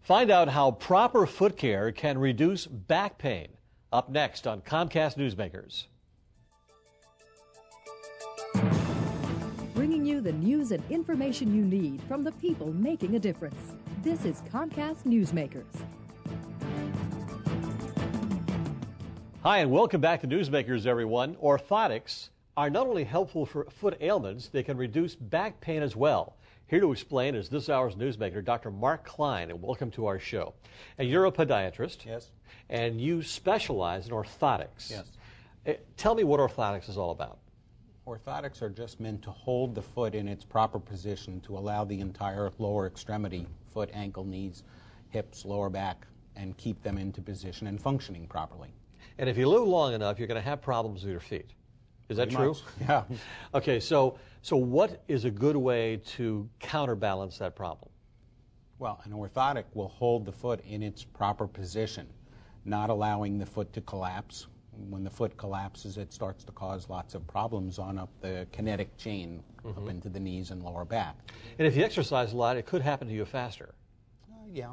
Find out how proper foot care can reduce back pain. Up next on Comcast Newsmakers. Bringing you the news and information you need from the people making a difference. This is Comcast Newsmakers. Hi, and welcome back to Newsmakers, everyone. Orthotics are not only helpful for foot ailments, they can reduce back pain as well. Here to explain is this hour's newsmaker, Dr. Marc Klein, and welcome to our show. And you're a podiatrist. Yes. And you specialize in orthotics. Yes. Tell me what orthotics is all about. Orthotics are just meant to hold the foot in its proper position to allow the entire lower extremity, foot, ankle, knees, hips, lower back, and keep them into position and functioning properly. And if you live long enough, you're going to have problems with your feet. Is that true? Yeah. Okay, so what is a good way to counterbalance that problem? Well, an orthotic will hold the foot in its proper position, not allowing the foot to collapse. When the foot collapses, it starts to cause lots of problems on up the kinetic chain, up into the knees and lower back. And if you exercise a lot, it could happen to you faster. Yeah.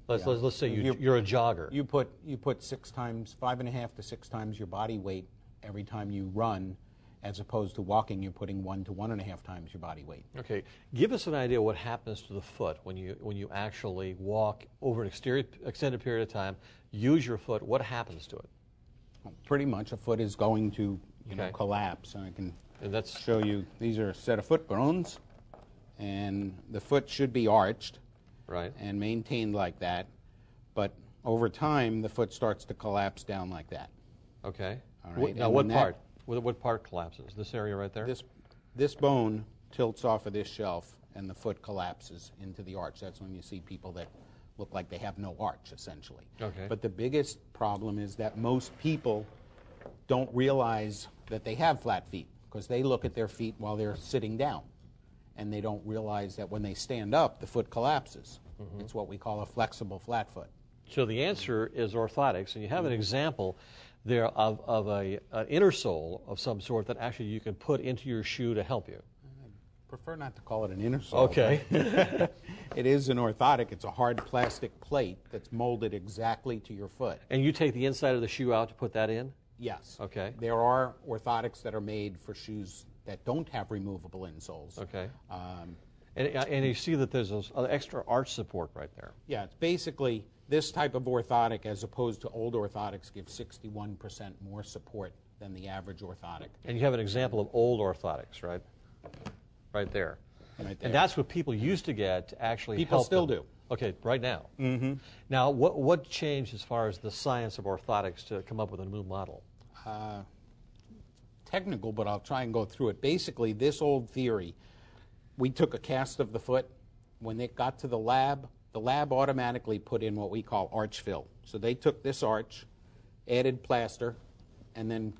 Let's say you're a jogger. You put 5.5 to 6 times your body weight every time you run, as opposed to walking, you're putting 1 to 1.5 times your body weight. Okay, give us an idea what happens to the foot when you actually walk over an extended period of time. Use your foot. What happens to it? Well, pretty much, a foot is going to collapse. And I can show you. These are a set of foot bones, and the foot should be arched. Right. And maintained like that, but over time the foot starts to collapse down like that. Okay. All right. Now, what part collapses? This area right there? This bone tilts off of this shelf, and the foot collapses into the arch. That's when you see people that look like they have no arch, essentially. Okay. But the biggest problem is that most people don't realize that they have flat feet, because they look at their feet while they're sitting down. And they don't realize that when they stand up, the foot collapses. It's what we call a flexible flat foot. So the answer is orthotics, and you have an example there of an inner sole of some sort that actually you can put into your shoe to help you. I prefer not to call it an inner sole. Okay. It is an orthotic. It's a hard plastic plate that's molded exactly to your foot. And you take the inside of the shoe out to put that in? Yes. Okay. There are orthotics that are made for shoes that don't have removable insoles. Okay. And you see that there's an extra arch support right there. Yeah, it's basically this type of orthotic, as opposed to old orthotics, gives 61% more support than the average orthotic. And you have an example of old orthotics, right? Right there. Right there. And that's what people used to get to actually People help still them. do. Okay, right now. Now, what changed as far as the science of orthotics to come up with a new model? Technical, but I'll try and go through it. Basically, this old theory, we took a cast of the foot. When it got to the lab automatically put in what we call arch fill. So they took this arch, added plaster, and then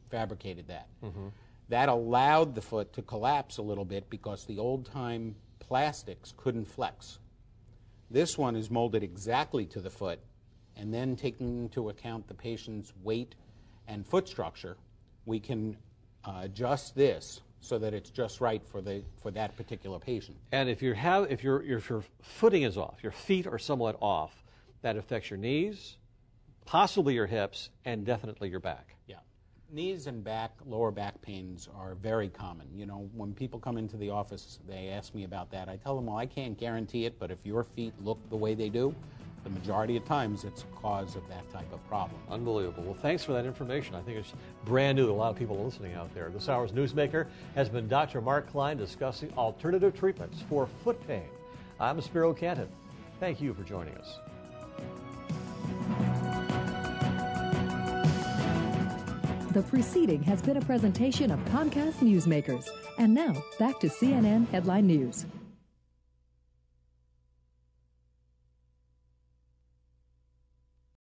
fabricated that. That allowed the foot to collapse a little bit because the old-time plastics couldn't flex. This one is molded exactly to the foot, and then taking into account the patient's weight and foot structure, we can adjust this so that it's just right for that particular patient. And if your footing is off, your feet are somewhat off, that affects your knees, possibly your hips, and definitely your back. Yeah. Knees and back, lower back pains are very common. You know, when people come into the office, they ask me about that. I tell them, well, I can't guarantee it, but if your feet look the way they do, the majority of times it's a cause of that type of problem. Unbelievable. Well, thanks for that information. I think it's brand new to a lot of people listening out there. This hour's newsmaker has been Dr. Marc Klein discussing alternative treatments for foot pain. I'm Spiro Canton. Thank you for joining us. The preceding has been a presentation of Comcast Newsmakers. And now, back to CNN Headline News.